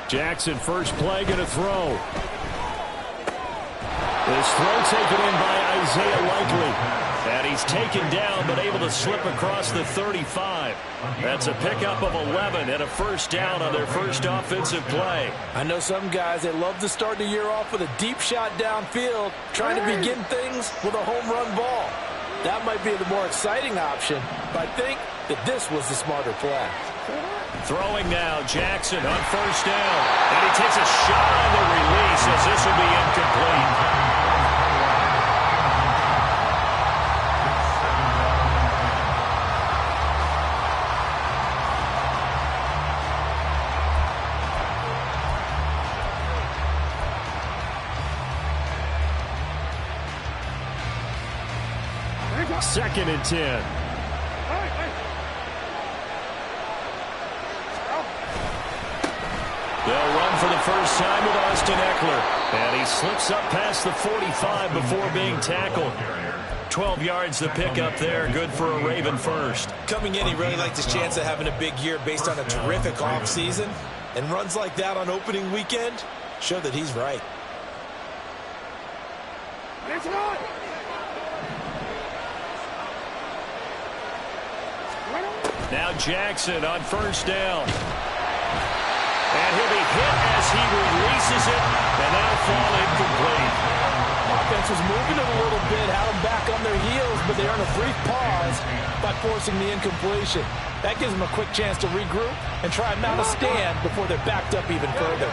Jackson, first play, going to throw. This throw taken in by Isaiah Likely. And he's taken down, but able to slip across the 35. That's a pickup of 11 and a first down on their first offensive play. I know some guys, they love to start the year off with a deep shot downfield, trying to begin things with a home run ball. That might be the more exciting option, but I think that this was the smarter play. Throwing now, Jackson on first down. And he takes a shot on the release as this will be incomplete. Second and 10. They'll run for the first time with Austin Eckler. And he slips up past the 45 before being tackled. 12 yards to pick up there. Good for a Raven first. Coming in, he really liked his chance of having a big year based on a terrific offseason. And runs like that on opening weekend show that he's right. Now Jackson on first down. And he'll be hit as he releases it, and that'll fall incomplete. Offense was moving it a little bit, had them back on their heels, but they earn a brief pause by forcing the incompletion. That gives them a quick chance to regroup and try and mount a stand before they're backed up even further.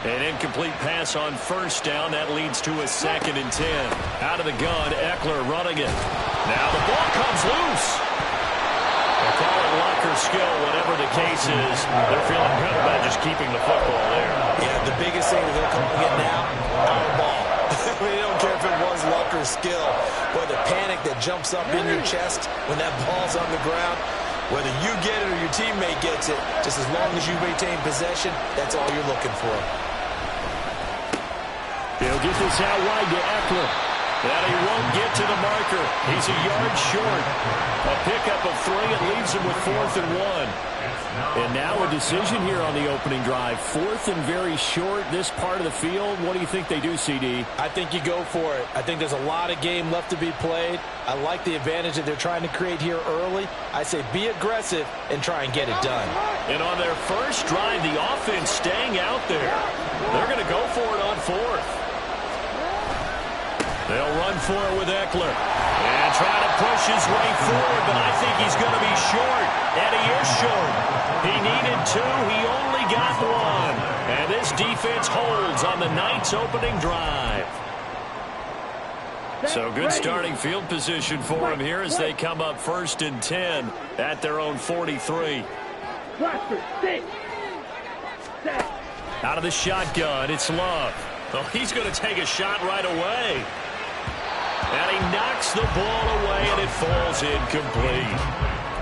An incomplete pass on first down. That leads to a second and 10. Out of the gun, Eckler running it. Now the ball comes loose. Call it luck or skill, whatever the case is. They're feeling good about just keeping the football there. Yeah, the biggest thing that they're calling it now, our ball. They don't care if it was luck or skill. Boy, the panic that jumps up in your chest when that ball's on the ground, whether you get it or your teammate gets it, just as long as you maintain possession, that's all you're looking for. He'll get this out wide to Eckler. And he won't get to the marker. He's a yard short. A pickup of 3. It leaves him with 4th and 1. And now a decision here on the opening drive. 4th and very short, this part of the field. What do you think they do, CD? I think you go for it. I think there's a lot of game left to be played. I like the advantage that they're trying to create here early. I say be aggressive and try and get it done. And on their first drive, the offense staying out there. They're going to go for it on 4th. They'll run for it with Eckler. And try to push his way forward, but I think he's going to be short. And he is short. He needed 2. He only got 1. And this defense holds on the Knights' opening drive. So good starting field position for him here as they come up 1st and 10 at their own 43. Out of the shotgun, it's Love. Oh, he's going to take a shot right away. And he knocks the ball away, and it falls incomplete.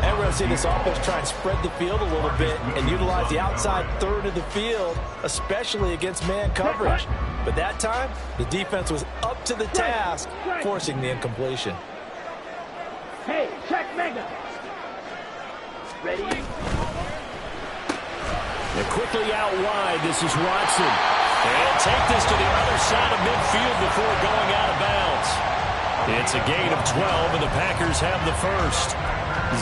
And we're going to see this offense try and spread the field a little bit and utilize the outside third of the field, especially against man coverage. But that time, the defense was up to the task, forcing the incompletion. Hey, check Mega. Ready? And quickly out wide, this is Watson. And take this to the other side of midfield before going out of bounds. It's a gain of 12, and the Packers have the first.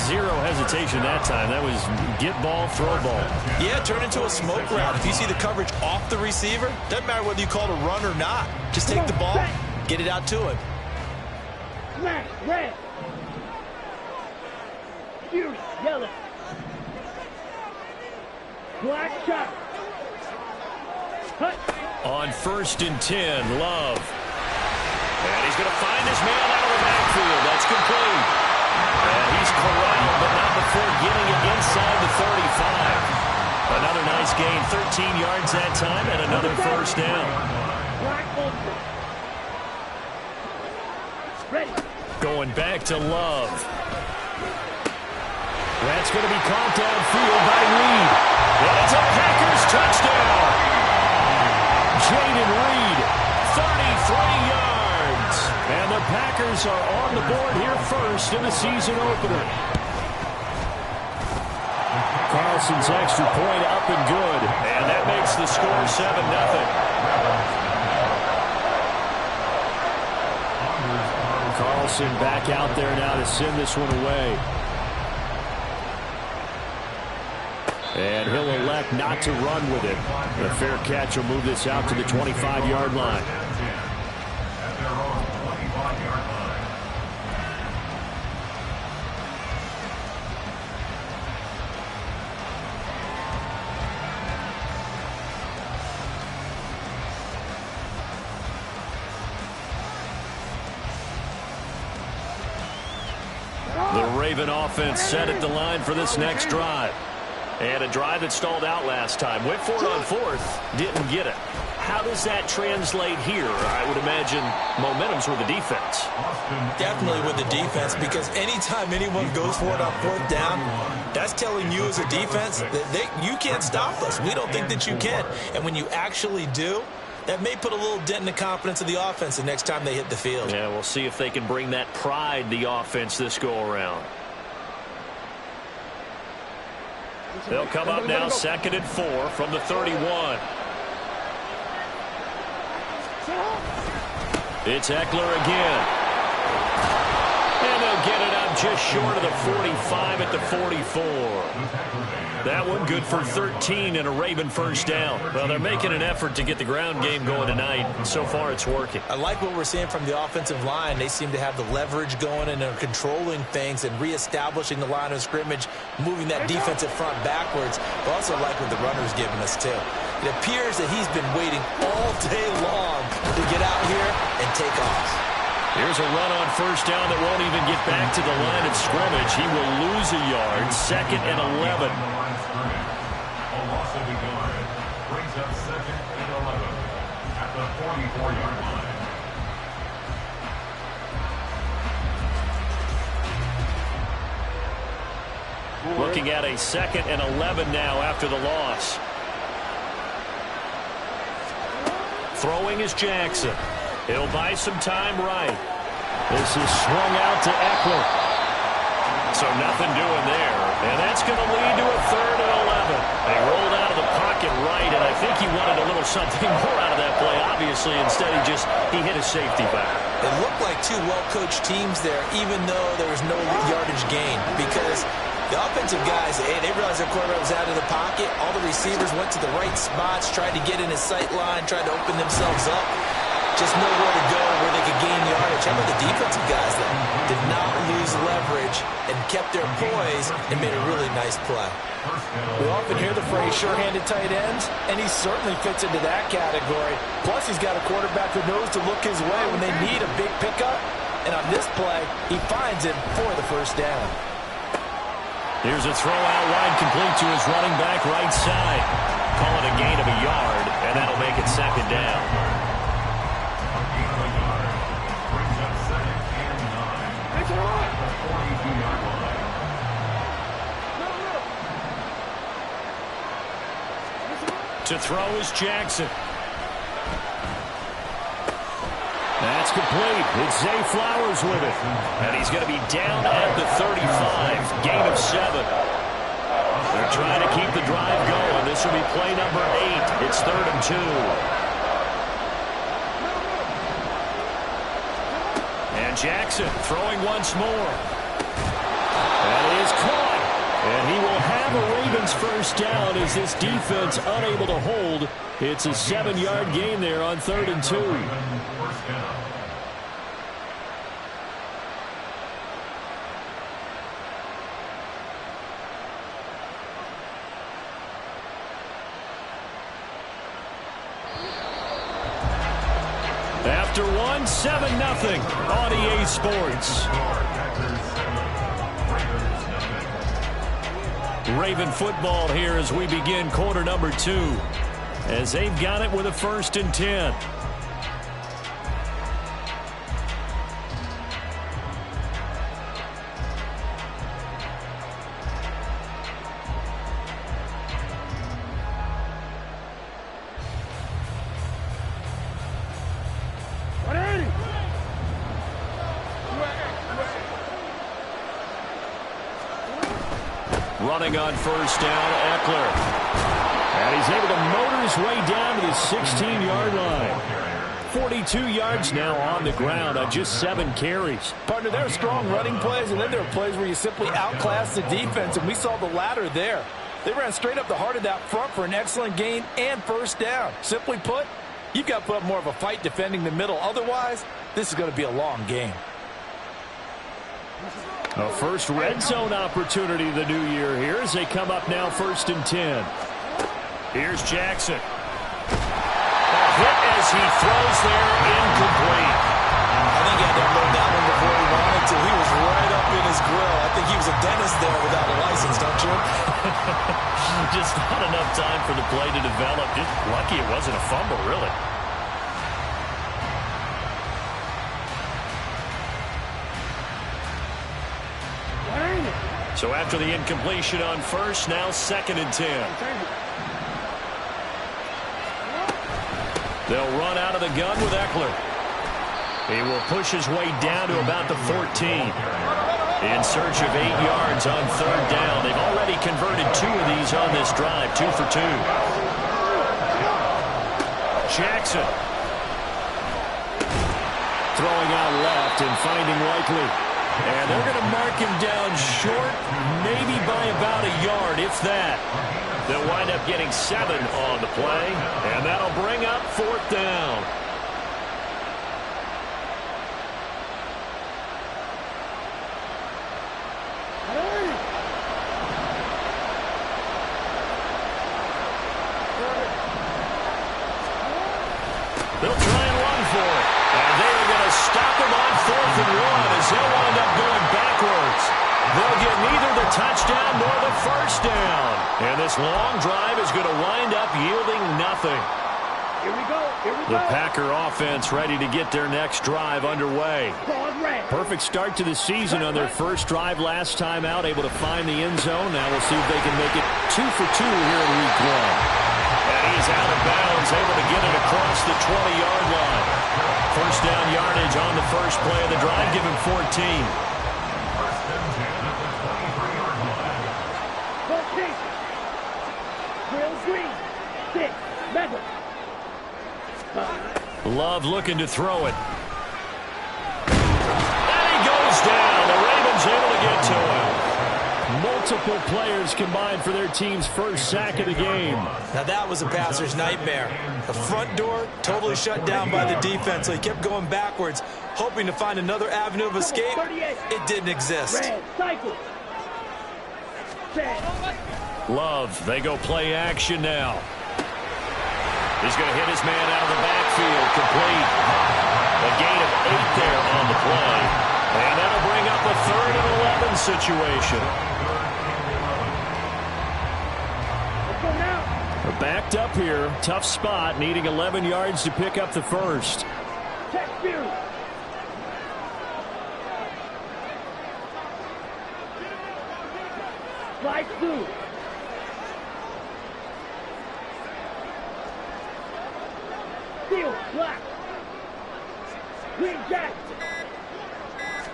Zero hesitation that time. That was get ball, throw ball. Yeah, turn into a smoke route. If you see the coverage off the receiver, doesn't matter whether you call it a run or not. Just take the ball, get it out to him. Smash, red. Fury, yellow. Black shot. Hut. On 1st and 10, Love. And he's going to find his man out of the backfield. That's complete. And he's corralled, but not before getting it inside the 35. Another nice gain, 13 yards that time, and another first down. Going back to Love. That's going to be caught downfield by Reed. And it's a Packers touchdown. Jaden Reed, 33 yards. And the Packers are on the board here first in the season opener. Carl Carlson's extra point up and good. And that makes the score 7-0. Carlson back out there now to send this one away. And he'll elect not to run with it. A fair catch will move this out to the 25-yard line. The Raven offense set at the line for this next drive. And a drive that stalled out last time. Went for it on fourth. Didn't get it. How does that translate here? I would imagine momentum's with the defense. Definitely with the defense, because anytime anyone goes for it on fourth down, that's telling you as a defense that you can't stop us. We don't think that you can. And when you actually do, that may put a little dent in the confidence of the offense the next time they hit the field. Yeah, we'll see if they can bring that pride, the offense, this go-around. They'll come up now, 2nd and 4 from the 31. It's Eckler again. And they'll get it up just short of the 45 at the 44. That one good for 13 and a Raven first down. Well, they're making an effort to get the ground game going tonight. So far, it's working. I like what we're seeing from the offensive line. They seem to have the leverage going and are controlling things and reestablishing the line of scrimmage, moving that defensive front backwards. But also like what the runner's giving us, too. It appears that he's been waiting all day long to get out here and take off. Here's a run on first down that won't even get back to the line of scrimmage. He will lose a yard. 2nd and 11. A loss of a yard brings up 2nd and 11 at the 44-yard line. Looking at a 2nd and 11 now after the loss. Throwing is Jackson. He'll buy some time right. This is swung out to Eckler. So nothing doing there. And that's going to lead to a 3rd and 11. They rolled out of the pocket right, and I think he wanted a little something more out of that play. Obviously, instead he hit a safety back. It looked like two well-coached teams there, even though there was no yardage gain, because the offensive guys, they realized their quarterback was out of the pocket. All the receivers went to the right spots, tried to get in his sight line, tried to open themselves up. Just nowhere to go where they could gain yardage. How about the defensive guys that did not lose leverage and kept their poise and made a really nice play? We often hear the phrase sure-handed tight ends, and he certainly fits into that category. Plus, he's got a quarterback who knows to look his way when they need a big pickup. And on this play, he finds him for the first down. Here's a throw out wide complete to his running back right side. Call it a gain of a yard, and that'll make it 2nd down. To throw is Jackson. That's complete. It's Zay Flowers with it. And he's going to be down at the 35. Gain of 7. They're trying to keep the drive going. This will be play number 8. It's 3rd and 2. And Jackson throwing once more. That is caught. And he will have a Ravens first down as this defense unable to hold. It's a 7-yard gain there on 3rd and 2. After one, 7-0 on EA Sports. Raven football here as we begin quarter number 2. As they've got it with a 1st and 10. Running on first down, Eckler. And he's able to motor his way down to the 16-yard line. 42 yards now on the ground on just 7 carries. Partner, there are strong running plays, and then there are plays where you simply outclass the defense, and we saw the latter there. They ran straight up the heart of that front for an excellent gain and first down. Simply put, you've got to put up more of a fight defending the middle. Otherwise, this is going to be a long game. A first red zone opportunity the new year here as they come up now 1st and 10. Here's Jackson. A hit as he throws there, incomplete. I think he had to unload that one before he wanted to. He was right up in his grill. I think he was a dentist there without a license, don't you? Just not enough time for the play to develop. Just lucky it wasn't a fumble, really. So after the incompletion on first, now 2nd and 10. They'll run out of the gun with Eckler. He will push his way down to about the 14. In search of 8 yards on 3rd down. They've already converted 2 of these on this drive, 2 for 2. Jackson. Throwing out left and finding Likely. And they're going to mark him down short, maybe by about a yard, if that. They'll wind up getting 7 on the play, and that'll bring up 4th down. They'll try and run for it. And they are going to stop him on 4th and 1 as they'll wind up going backwards. They'll get neither the touchdown nor the first down. And this long drive is going to wind up yielding nothing. Here we go. The Packer offense ready to get their next drive underway. Perfect start to the season on their first drive last time out, able to find the end zone. Now we'll see if they can make it 2 for 2 here in week 1. And he's out of bounds, able to get it across the 20-yard line. First down yardage on the first play of the drive, give him 14. Love looking to throw it. And he goes down. The Ravens able to get to him. Multiple players combined for their team's first sack of the game. Now that was a passer's nightmare. The front door totally shut down by the defense, so he kept going backwards, hoping to find another avenue of escape. It didn't exist. Love, they go play action now. He's going to hit his man out of the backfield, complete. A gain of 8 there on the play. And that'll bring up a 3rd and 11 situation. They're backed up here. Tough spot, needing 11 yards to pick up the first. Slide through. Field, black. Green Jackson.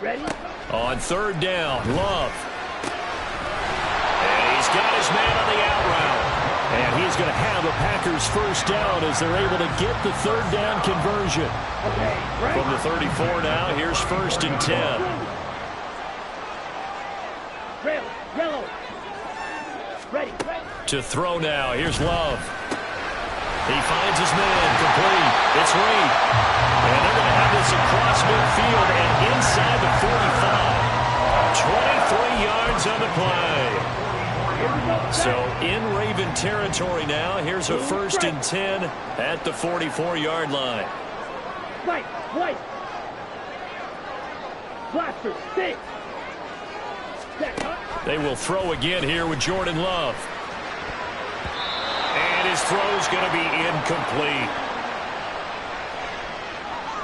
Ready? On 3rd down, Love. And he's got his man on the out route. And he's going to have the Packers first down as they're able to get the 3rd down conversion. Okay, right. From the 34 now, here's 1st and 10. Red, yellow. Ready. To throw now, here's Love. He finds his man, complete. It's Reed. And they're going to have this across midfield and inside the 45. 23 yards on the play. So in Raven territory now. Here's a 1st and 10 at the 44-yard line. Right, right. Blaster, 6. They will throw again here with Jordan Love. And his throw's going to be incomplete.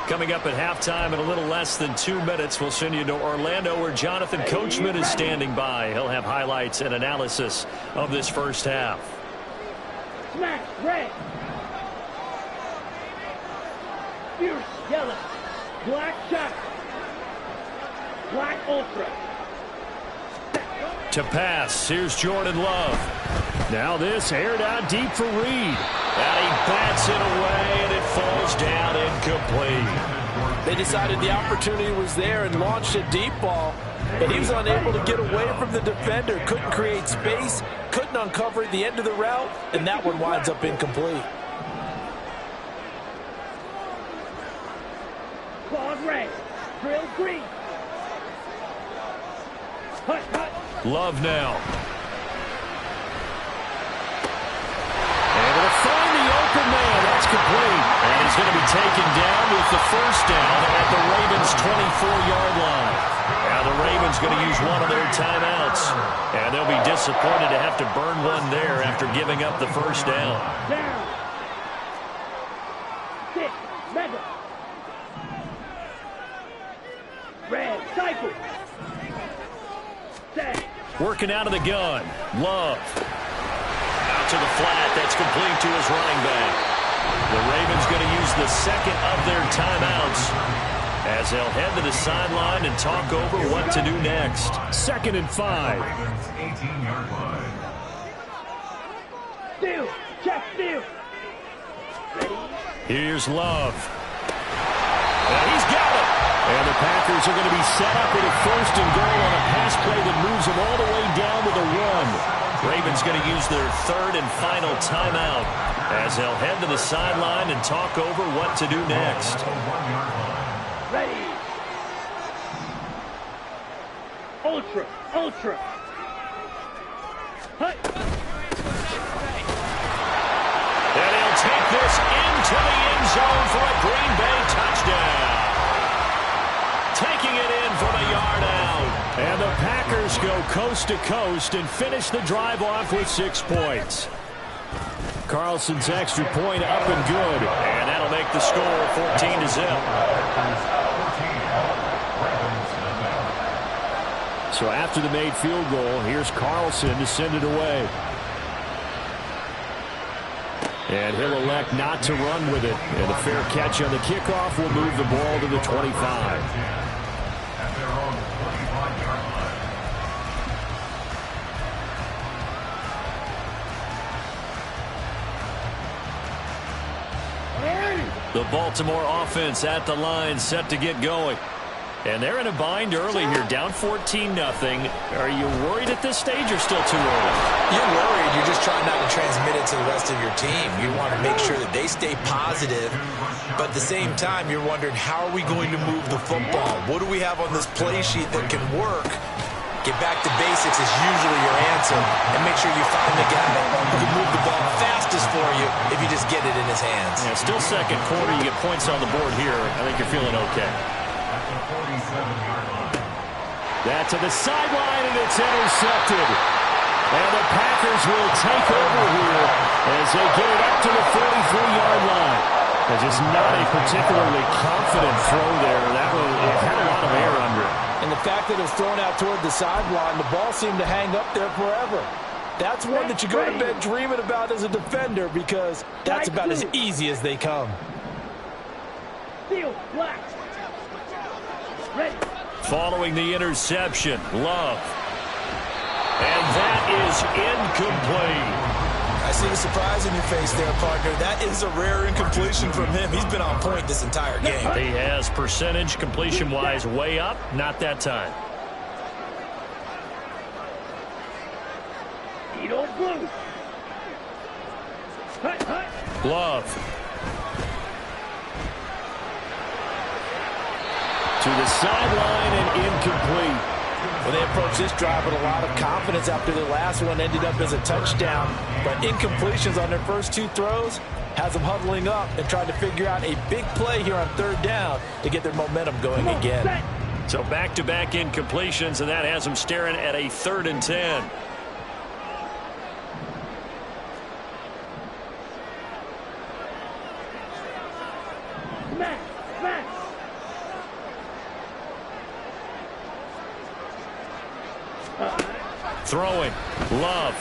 Coming up at halftime in a little less than 2 minutes, we'll send you to Orlando where Jonathan Coachman is standing by. He'll have highlights and analysis of this first half. Smash, red. Fierce, yellow. Black shot. Black ultra. to pass. Here's Jordan Love. Now this aired out deep for Reed. And he bats it away, and it falls down incomplete. They decided the opportunity was there and launched a deep ball, but he was unable to get away from the defender. Couldn't create space, couldn't uncover the end of the route, and that one winds up incomplete. Claws red. Drill green. Hut, hut. Love now. Able to find the open man. That's complete. And he's going to be taken down with the first down at the Ravens' 24-yard line. Now the Ravens going to use one of their timeouts. And they'll be disappointed to have to burn one there after giving up the first down. Down. Six. Mega. Red. Cycle. Set. Working out of the gun. Love. Out to the flat. That's complete to his running back. The Ravens going to use the second of their timeouts as they'll head to the sideline and talk over what to do next. 2nd and 5. Ravens 18-yard line. Steal. Check steal. Ready. Here's Love. And he's got it. And the Packers are going to be set up with a 1st and goal on a pass play that moves them all the way down to the 1. Ravens going to use their 3rd and final timeout as they'll head to the sideline and talk over what to do next. Ready. Ultra. Ultra. Hut. And he'll take this into the end zone for a Green Bay touchdown. Taking it in from a yard out. And the Packers go coast to coast and finish the drive off with 6 points. Carlson's extra point up and good. And that'll make the score 14-0. So after the made field goal, here's Carlson to send it away. And he'll elect not to run with it. And a fair catch on the kickoff will move the ball to the 25. The Baltimore offense at the line, set to get going. And they're in a bind early here, down 14-0. Are you worried at this stage or still too early? You're worried. You're just trying not to transmit it to the rest of your team. You want to make sure that they stay positive. But at the same time, you're wondering, how are we going to move the football? What do we have on this play sheet that can work? Get back to basics is usually your answer. And make sure you find the guy who can move the ball fastest for you if you just get it in his hands. Yeah, still second quarter. You get points on the board here. I think you're feeling okay. That's to the sideline, and it's intercepted. And the Packers will take over here as they get it up to the 43-yard line. It's just not a particularly confident throw there. That one, it had a lot of air under it. And the fact that it was thrown out toward the sideline, the ball seemed to hang up there forever. That's one that you go to bed dreaming about as a defender because that's about as easy as they come. Steal. Black. Ready. Following the interception, Love. And that is incomplete. I see the surprise in your face there, partner. That is a rare incompletion from him. He's been on point this entire game. He has percentage completion-wise way up, not that time. Edo blue. Hut, hut. Love. To the sideline and incomplete. Well, they approached this drive with a lot of confidence after their last one ended up as a touchdown. But incompletions on their first 2 throws has them huddling up and trying to figure out a big play here on 3rd down to get their momentum going again. So back-to-back incompletions, and that has them staring at a 3rd and 10. Smash. Smash. Throwing. Love.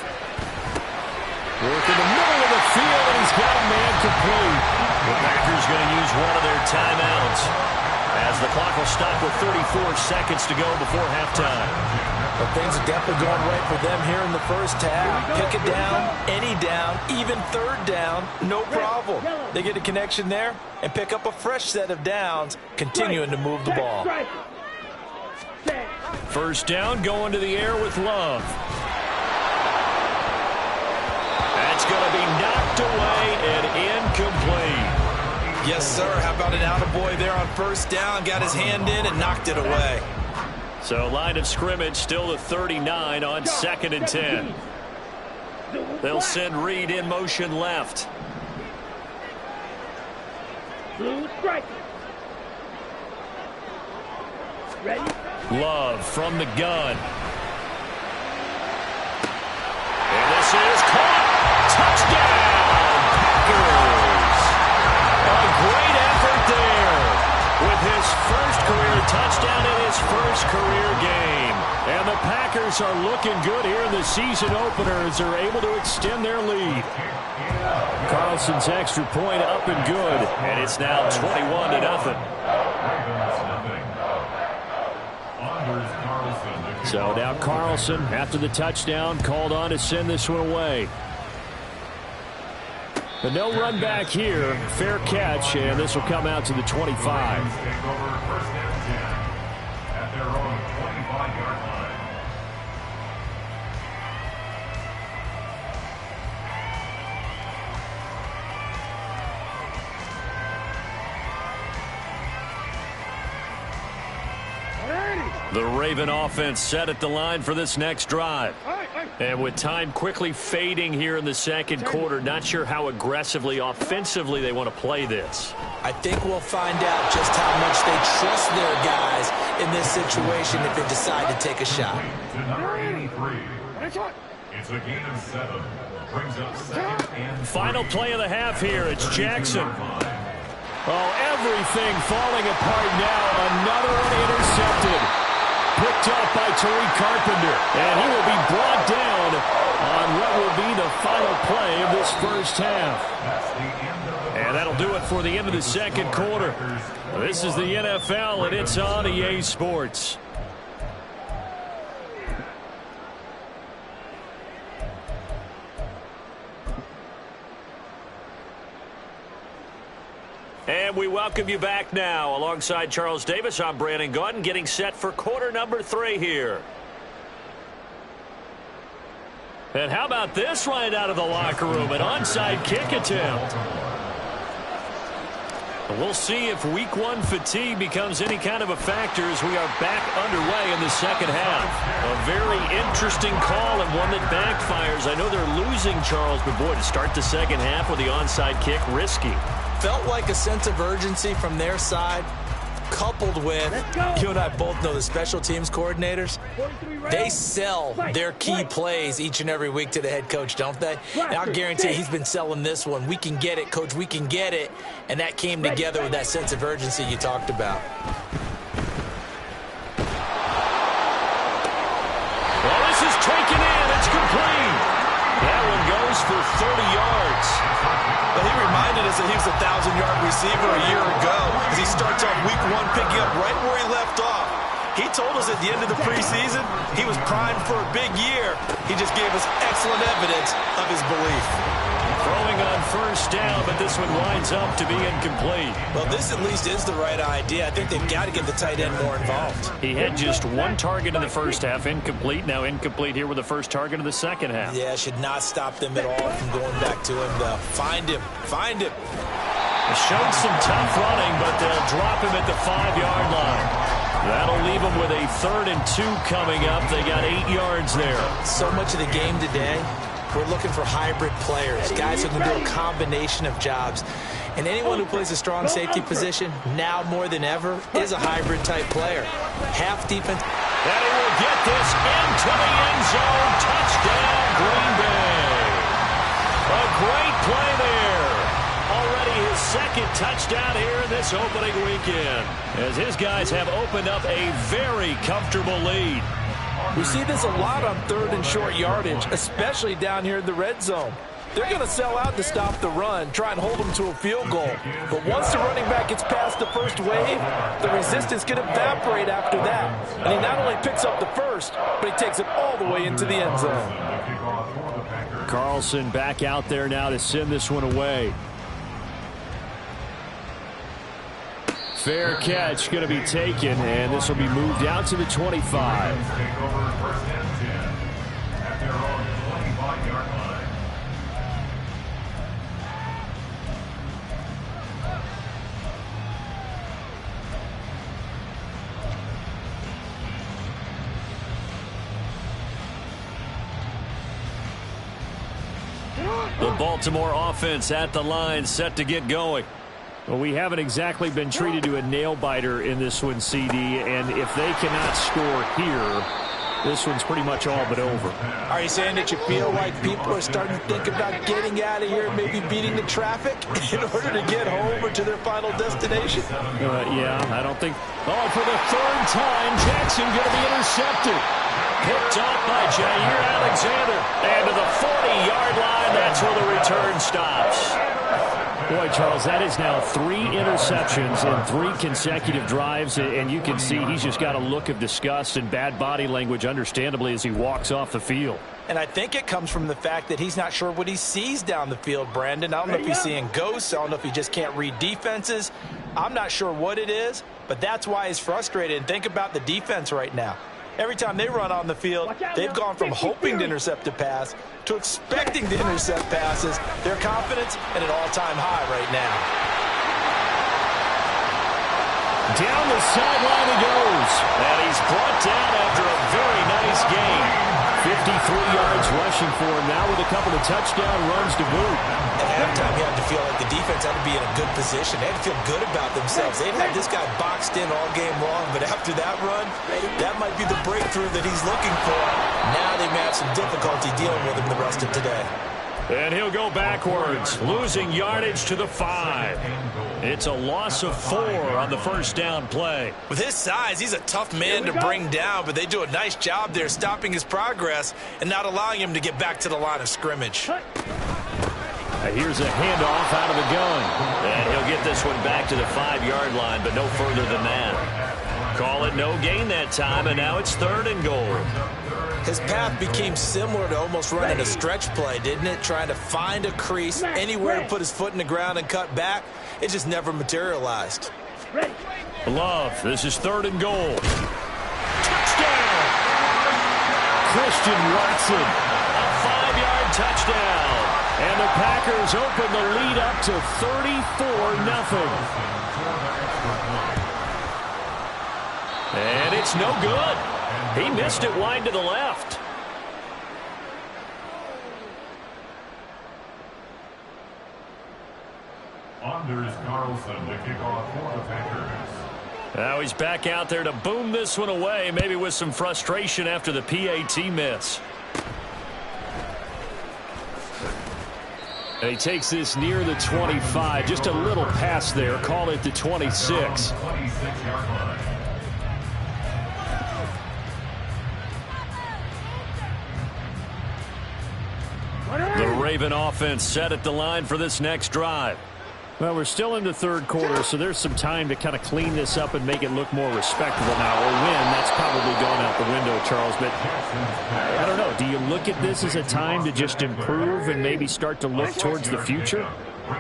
Work in the middle of the field, and he's got a man complete. The Packers going to use one of their timeouts. as the clock will stop with 34 seconds to go before halftime. But things are definitely going right for them here in the first half. Pick it down, any down, even third down, no problem. They get a connection there and pick up a fresh set of downs, continuing to move the ball. First down, going to the air with Love. That's going to be knocked away and incomplete. Yes, sir. How about an attaboy there on first down? Got his hand in and knocked it away. So line of scrimmage still the 39 on 2nd and 10. They'll send Reed in motion left. Blue strike. Ready? Love from the gun. And this is caught. Touchdown, Packers. A great effort there with his first career touchdown in his first career game. And the Packers are looking good here in the season opener as they're able to extend their lead. Carlson's extra point up and good, and it's now 21-0. So now Carlson, after the touchdown, called on to send this one away. But no run back here. Fair catch, and this will come out to the 25. The Raven offense set at the line for this next drive. And with time quickly fading here in the second quarter, not sure how aggressively, offensively they want to play this. I think we'll find out just how much they trust their guys in this situation if they decide to take a shot. To number 83. It's a gain of 7. Brings up 2nd and 3. Final play of the half here. It's Jackson. Oh, everything falling apart now. Another one intercepted. Picked up by Tariq Carpenter. And he will be brought down on what will be the final play of this first half. And that'll do it for the end of the second quarter. This is the NFL, and it's on EA Sports. And we welcome you back now. Alongside Charles Davis, I'm Brandon Gaudin, getting set for quarter number 3 here. And how about this right out of the locker room? An onside kick attempt. We'll see if week 1 fatigue becomes any kind of a factor as we are back underway in the second half. A very interesting call and one that backfires. I know they're losing, Charles, but boy, to start the second half with the onside kick, risky. Felt like a sense of urgency from their side, coupled with, you and I both know the special teams coordinators, they sell their key plays each and every week to the head coach, don't they? And I'll guarantee he's been selling this one. We can get it, coach, we can get it. And that came together with that sense of urgency you talked about. Well, this is taken in. It's complete. That one goes for 30 yards. But he reminded us that he was a 1,000-yard receiver a year ago as he starts off week 1 picking up right where he left off. He told us at the end of the preseason he was primed for a big year. He just gave us excellent evidence of his belief. Throwing on first down, but this one winds up to be incomplete. Well, this at least is the right idea. I think they've got to get the tight end more involved. He had just 1 target in the first half, incomplete. Now incomplete here with the first target of the second half. Yeah, should not stop them at all from going back to him, though. Find him. Find him. Showed some tough running, but they'll drop him at the 5-yard line. That'll leave them with a 3rd and 2 coming up. They got 8 yards there. So much of the game today, we're looking for hybrid players, guys who can do a combination of jobs. And anyone who plays a strong safety position, now more than ever, is a hybrid-type player. Half defense. And he will get this into the end zone. Touchdown, Green Bay. A great play there. Already his 2nd touchdown here in this opening weekend, as his guys have opened up a very comfortable lead. We see this a lot on 3rd and short yardage, especially down here in the red zone. they're going to sell out to stop the run, try and hold them to a field goal. But once the running back gets past the first wave, the resistance can evaporate after that. And he not only picks up the first, but he takes it all the way into the end zone. Carlson back out there now to send this one away. Fair catch going to be taken, and this will be moved out to the 25. The Baltimore offense at the line, set to get going. Well, we haven't exactly been treated to a nail-biter in this one, CD, and if they cannot score here, this one's pretty much all but over. Are you saying that you feel like people are starting to think about getting out of here and maybe beating the traffic in order to get home or to their final destination? Yeah, I don't think... Oh, for the third time, Jackson going to be intercepted. Picked off by Jair Alexander. And to the 40-yard line, that's where the return stops. Boy, Charles, that is now 3 interceptions in 3 consecutive drives, and you can see he's just got a look of disgust and bad body language, understandably, as he walks off the field. And I think it comes from the fact that he's not sure what he sees down the field, Brandon. I don't know if he's seeing ghosts. I don't know if he just can't read defenses. I'm not sure what it is, but that's why he's frustrated. And think about the defense right now. Every time they run on the field, they've gone from hoping to intercept a pass to expecting to intercept passes. Their confidence at an all-time high right now. Down the sideline he goes. And he's brought down after a very nice game. 53 yards rushing for him now with a couple of touchdown runs to boot. At halftime, you had to feel like the defense had to be in a good position. They had to feel good about themselves. They've had this guy boxed in all game long, but after that run, that might be the breakthrough that he's looking for. Now they may have some difficulty dealing with him the rest of today. And he'll go backwards, losing yardage to the 5. It's a loss of 4 on the first down play. With his size, he's a tough man to bring down, but they do a nice job there stopping his progress and not allowing him to get back to the line of scrimmage. Here's a handoff out of the gun. And he'll get this one back to the 5-yard line, but no further than that. Call it no gain that time, and now it's 3rd and goal. His path became similar to almost running a stretch play, didn't it? Trying to find a crease, anywhere to put his foot in the ground and cut back. It just never materialized. Love, this is 3rd and goal. Touchdown! Christian Watson, a 5-yard touchdown. And the Packers open the lead up to 34-0. And it's no good. He missed it wide to the left. Anders Carlson to kick off for the Packers. Now he's back out there to boom this one away, maybe with some frustration after the PAT miss. And he takes this near the 25, just a little pass there, call it the 26. The Raven offense set at the line for this next drive. Well, we're still in the 3rd quarter, so there's some time to kind of clean this up and make it look more respectable now. Or win, that's probably gone out the window, Charles. But I don't know. Do you look at this as a time to just improve and maybe start to look towards the future?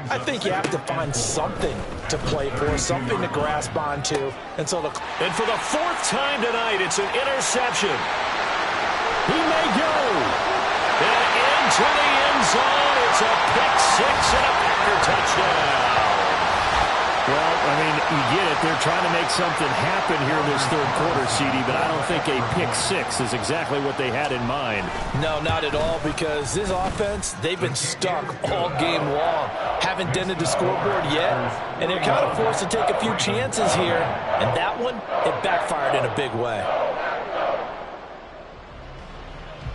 I think you have to find something to play for, something to grasp onto. And so and for the 4th time tonight, it's an interception. He may go. And into the end zone. It's a pick-6 and a Packer touchdown. Well, I mean, you get it. They're trying to make something happen here in this 3rd quarter, CD, but I don't think a pick-6 is exactly what they had in mind. No, not at all, because this offense, they've been stuck all game long. Haven't dented the scoreboard yet, and they're kind of forced to take a few chances here. And that one, it backfired in a big way.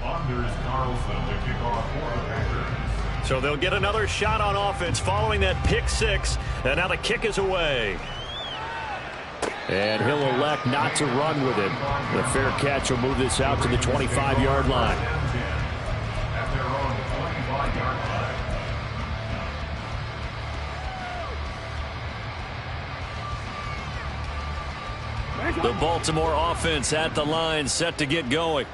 Anders Carlson to kick off for the Packers. So they'll get another shot on offense following that pick-6, and now the kick is away. And he'll elect not to run with it. The fair catch will move this out to the 25-yard line. The Baltimore offense at the line, set to get going.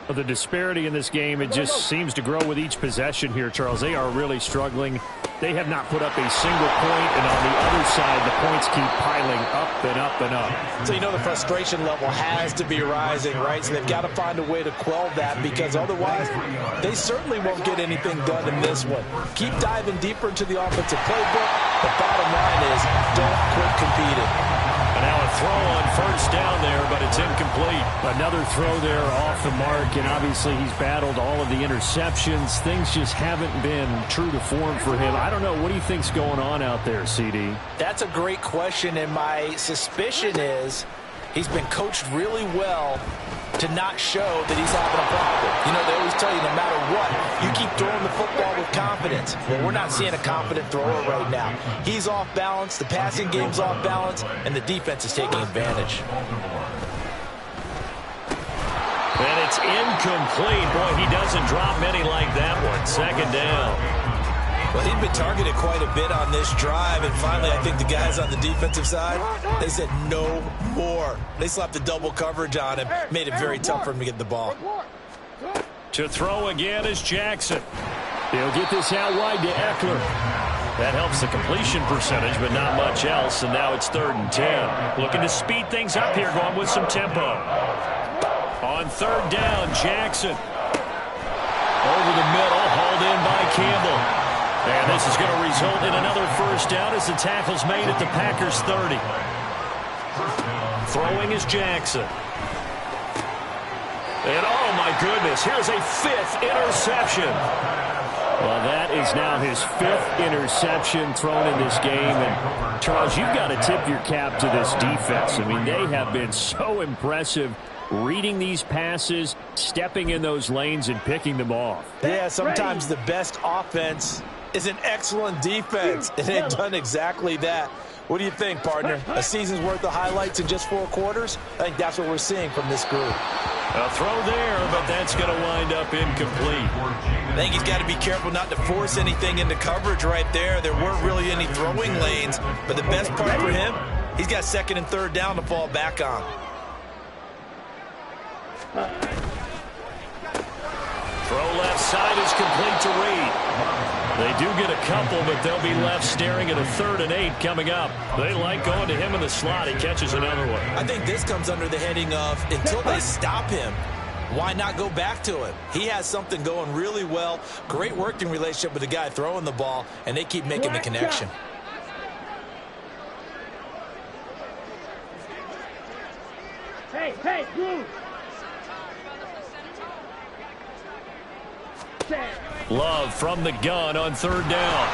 The disparity in this game, it just seems to grow with each possession here, Charles. They are really struggling. They have not put up a single point, and on the other side, the points keep piling up and up and up. So you know the frustration level has to be rising, right? So they've got to find a way to quell that, because otherwise they certainly won't get anything done in this one. Keep diving deeper into the offensive playbook. The bottom line is don't quit competing. And now a throw on first down there, but it's incomplete. Another throw there off the mark, and obviously he's battled all of the interceptions. Things just haven't been true to form for him. I don't know. What do you think's going on out there, CD? That's a great question, and my suspicion is he's been coached really well to not show that he's having a problem. You know, they always tell you no matter what, you keep throwing the football with confidence. Well, we're not seeing a confident thrower right now. He's off balance, the passing game's off balance, and the defense is taking advantage. And it's incomplete. Boy, he doesn't drop many like that one. Second down. Well, he'd been targeted quite a bit on this drive, and finally I think the guys on the defensive side, they said no more. They slapped the double coverage on him, made it very tough for him to get the ball. To throw again is Jackson. He'll get this out wide to Eckler. That helps the completion percentage, but not much else, and now it's 3rd and 10. Looking to speed things up here, going with some tempo. On 3rd down, Jackson. Over the middle, hauled in by Campbell. And this is going to result in another first down as the tackle's made at the Packers' 30. Throwing is Jackson. And oh my goodness, here's a 5th interception. Well, that is now his 5th interception thrown in this game. And Charles, you've got to tip your cap to this defense. I mean, they have been so impressive reading these passes, stepping in those lanes, and picking them off. Yeah, sometimes the best offense is an excellent defense, and they've done exactly that. What do you think, partner? A season's worth of highlights in just 4 quarters? I think that's what we're seeing from this group. A throw there, but that's going to wind up incomplete. I think he's got to be careful not to force anything into coverage right there. There weren't really any throwing lanes, but the best part for him, he's got 2nd and 3rd down to fall back on. Throw left side is complete to Reed. They do get a couple, but they'll be left staring at a 3rd and 8 coming up. They like going to him in the slot. He catches another one. I think this comes under the heading of until they stop him, why not go back to him? He has something going really well. Great working relationship with the guy throwing the ball, and they keep making the connection. Hey, Blue. Love from the gun on 3rd down.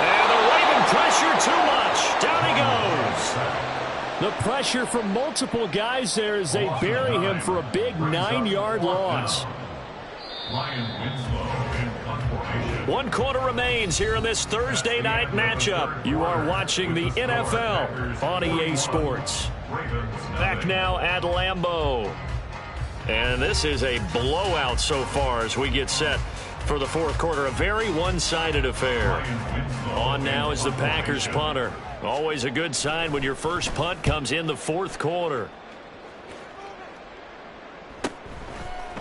And the Raven pressure too much. Down he goes. The pressure from multiple guys there as they bury him for a big 9-yard loss. 1 quarter remains here in this Thursday night matchup. You are watching the NFL on EA Sports. Back now at Lambeau. And this is a blowout so far as we get set for the 4th quarter. A very one-sided affair. On now is the Packers punter. Always a good sign when your first punt comes in the 4th quarter.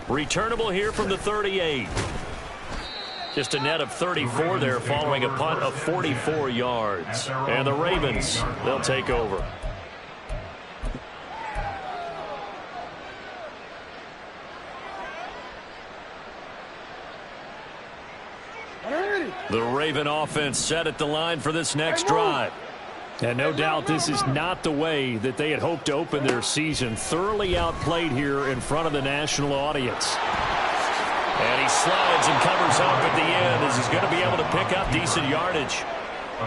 Returnable here from the 38. Just a net of 34 there following a punt of 44 yards. And the Ravens, they'll take over. The Raven offense set at the line for this next drive. And no doubt this is not the way that they had hoped to open their season. Thoroughly outplayed here in front of the national audience. And he slides and covers up at the end as he's going to be able to pick up decent yardage.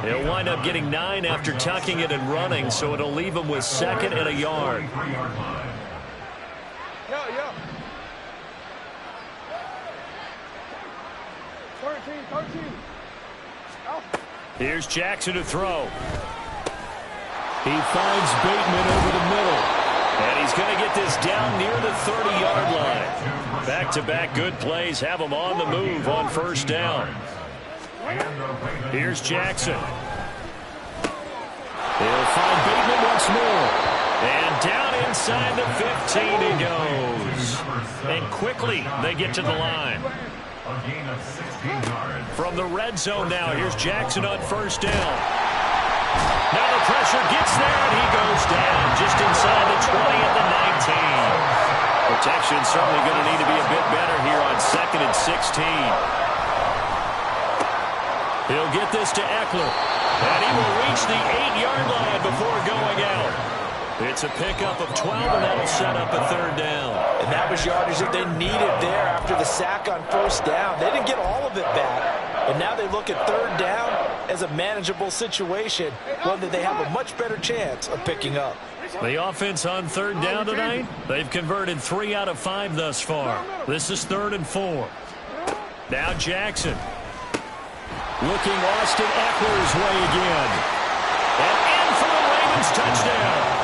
He'll wind up getting 9 after tucking it and running, so it'll leave him with 2nd and a yard. Here's Jackson to throw. He finds Bateman over the middle. And he's going to get this down near the 30-yard line. Back-to-back good plays have him on the move on 1st down. Here's Jackson. They'll find Bateman once more. And down inside the 15 he goes. And quickly they get to the line. A gain of 16 yards. From the red zone now, here's Jackson on first down. Now the pressure gets there, and he goes down just inside the 20 at the 19. Protection certainly going to need to be a bit better here on 2nd and 16. He'll get this to Eckler, and he will reach the 8-yard line before going out. It's a pickup of 12, and that'll set up a 3rd down. And that was yardage that they needed there after the sack on first down. They didn't get all of it back, but now they look at 3rd down as a manageable situation, one that they have a much better chance of picking up. The offense on 3rd down tonight, they've converted 3 out of 5 thus far. This is 3rd and 4. Now Jackson. Looking Austin Eckler's way again. And in for the Ravens touchdown.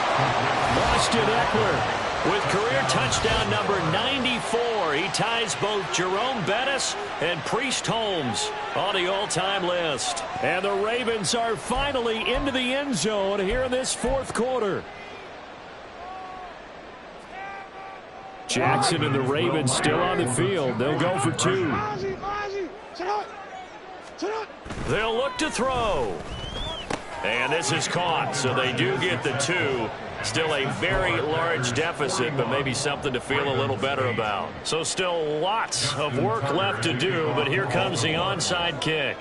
Austin Eckler with career touchdown number 94. He ties both Jerome Bettis and Priest Holmes on the all-time list. And the Ravens are finally into the end zone here in this 4th quarter. Jackson and the Ravens still on the field. They'll go for 2. They'll look to throw. And this is caught, so they do get the 2. Still a very large deficit, but maybe something to feel a little better about. So still lots of work left to do, but here comes the onside kick.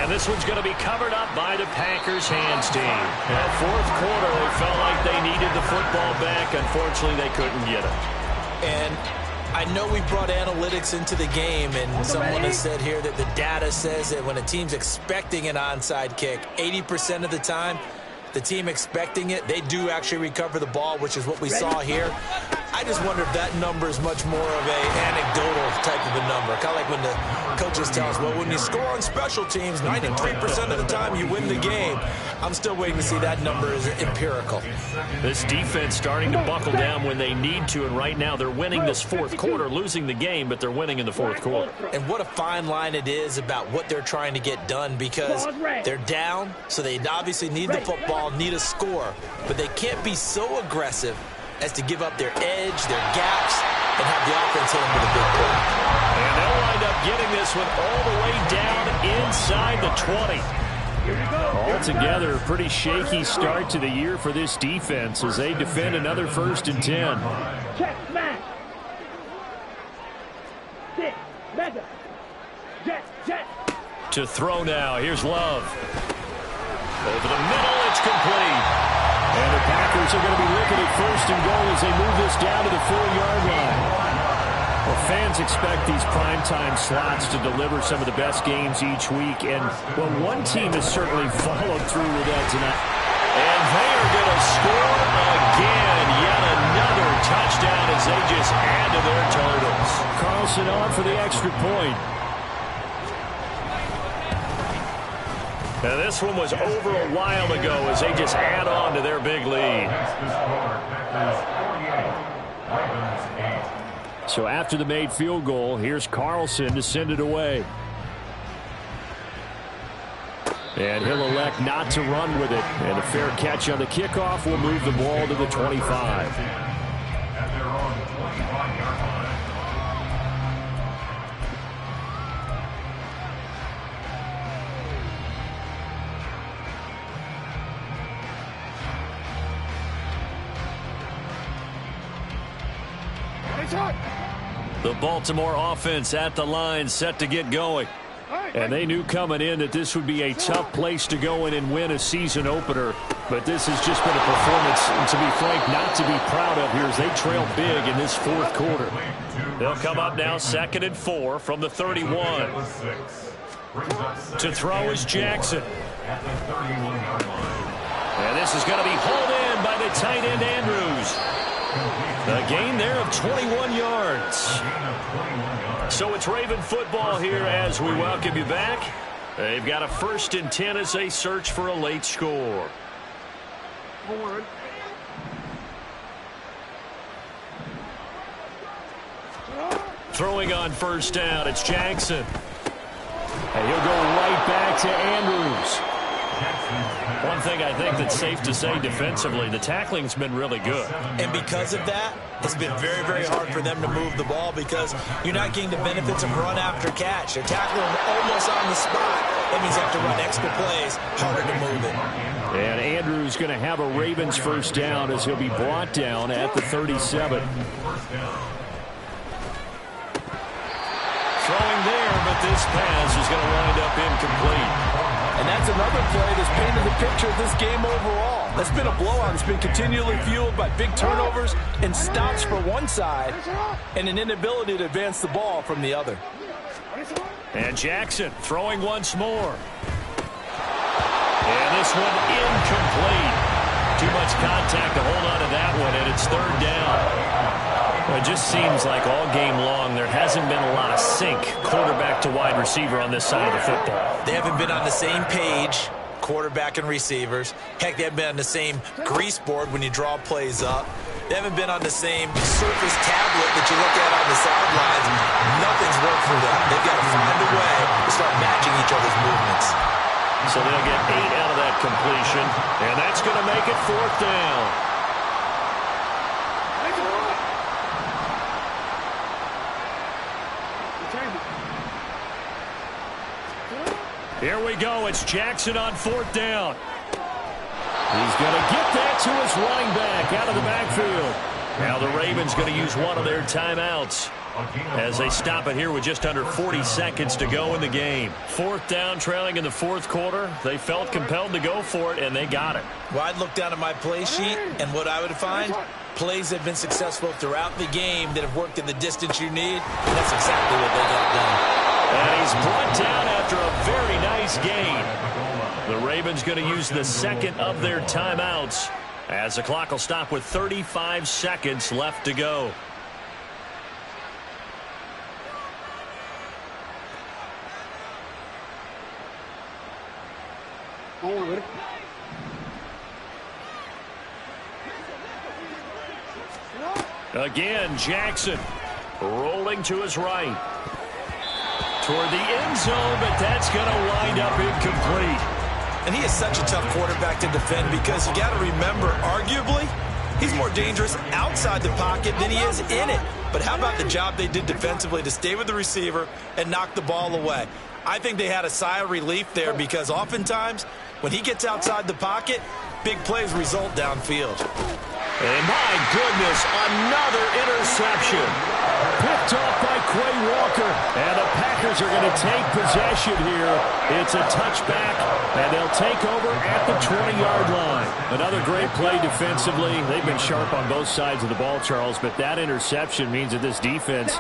This one's going to be covered up by the Packers hands team. That 4th quarter, they felt like they needed the football back. Unfortunately, they couldn't get it. And I know we brought analytics into the game, and someone has said here that the data says that when a team's expecting an onside kick, 80% of the time, the team expecting it, they do actually recover the ball, which is what we saw here. I just wonder if that number is much more of a anecdotal type of a number. Kind of like when the coaches tell us, well, when you score on special teams, 93% of the time you win the game. I'm still waiting to see that number is empirical. This defense starting to buckle down when they need to, and right now they're winning this 4th quarter, losing the game, but they're winning in the 4th quarter. And what a fine line it is about what they're trying to get done, because they're down, so they obviously need the football, need a score, but they can't be so aggressive as to give up their edge, their gaps, and have the offense hit them with a big play. And they'll wind up getting this one all the way down inside the 20. Altogether, a pretty shaky start to the year for this defense as they defend another 1st and 10. Check, smash. Six, mega. Jet. To throw now. Here's Love. Over the middle, it's complete. And the Packers are going to be looking at 1st and goal as they move this down to the 4-yard line. Well, fans expect these primetime slots to deliver some of the best games each week. And, well, one team has certainly followed through with that tonight. And they are going to score again. Yet another touchdown as they just add to their totals. Carlson on for the extra point. Now, this one was over a while ago as they just add on to their big lead. So after the made field goal, here's Carlson to send it away. And he'll elect not to run with it. And a fair catch on the kickoff will move the ball to the 25. The Baltimore offense at the line, set to get going. And they knew coming in that this would be a tough place to go in and win a season opener. But this has just been a performance, and to be frank, not to be proud of here as they trail big in this 4th quarter. They'll come up now 2nd and 4 from the 31. To throw is Jackson. And this is going to be hauled in by the tight end Andrews. A gain there of 21 yards. So it's Raven football here as we welcome you back. They've got a 1st and 10 as they search for a late score. Throwing on first down, it's Jackson. And he'll go right back to Andrews. One thing I think that's safe to say defensively, the tackling's been really good. And because of that, it's been very, very hard for them to move the ball because you're not getting the benefits of run after catch. They're tackling almost on the spot. That means you have to run extra plays, harder to move it. And Andrews going to have a Ravens first down as he'll be brought down at the 37. Throwing there, but this pass is going to wind up incomplete. And that's another play that's painted the picture of this game overall. That's been a blowout. It's been continually fueled by big turnovers and stops for one side and an inability to advance the ball from the other. And Jackson throwing once more. And this one incomplete. Too much contact to hold on to that one, and it's third down. Well, it just seems like all game long there hasn't been a lot of sync quarterback to wide receiver on this side of the football. They haven't been on the same page, quarterback and receivers. Heck, they haven't been on the same grease board when you draw plays up. They haven't been on the same Surface tablet that you look at on the sidelines. Nothing's worked for them. They've got to find a way to start matching each other's movements. So they'll get 8 out of that completion, and that's going to make it fourth down. Here we go. It's Jackson on fourth down. He's going to get that to his running back out of the backfield. Now the Ravens going to use one of their timeouts as they stop it here with just under 40 seconds to go in the game. Fourth down, trailing in the fourth quarter. They felt compelled to go for it, and they got it. Well, I'd look down at my play sheet, and what I would find, plays that have been successful throughout the game that have worked in the distance you need, and that's exactly what they got done. And he's brought down after a very nice gain. The Ravens going to use the second of their timeouts as the clock will stop with 35 seconds left to go. Again, Jackson rolling to his right. Toward the end zone, but that's going to wind up incomplete. And he is such a tough quarterback to defend because you got to remember, arguably, he's more dangerous outside the pocket than he is in it. But how about the job they did defensively to stay with the receiver and knock the ball away? I think they had a sigh of relief there because oftentimes when he gets outside the pocket, big plays result downfield. And my goodness, another interception. Picked off by Quay Walker. And the Packers are going to take possession here. It's a touchback, and they'll take over at the 20-yard line. Another great play defensively. They've been sharp on both sides of the ball, Charles, but that interception means that this defense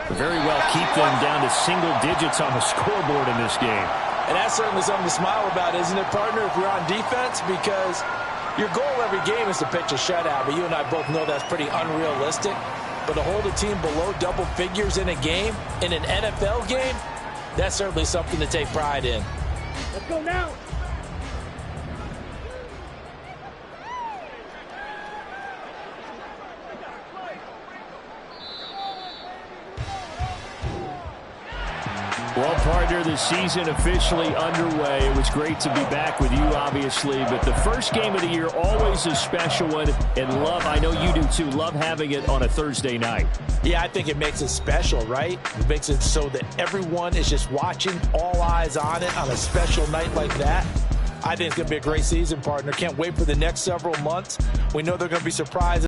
will very well keep them down to single digits on the scoreboard in this game. And that's certainly something to smile about, isn't it, partner, if you're on defense? Because your goal every game is to pitch a shutout, but you and I both know that's pretty unrealistic. But to hold a team below double figures in a game, in an NFL game, that's certainly something to take pride in. Let's go now. Well, partner, the season officially underway. It was great to be back with you, obviously, but the first game of the year, always a special one. And love, I know you do too, love having it on a Thursday night. Yeah, I think it makes it special, right? It makes it so that everyone is just watching, all eyes on it on a special night like that. I think it's going to be a great season, partner. Can't wait for the next several months. We know they're going to be surprised.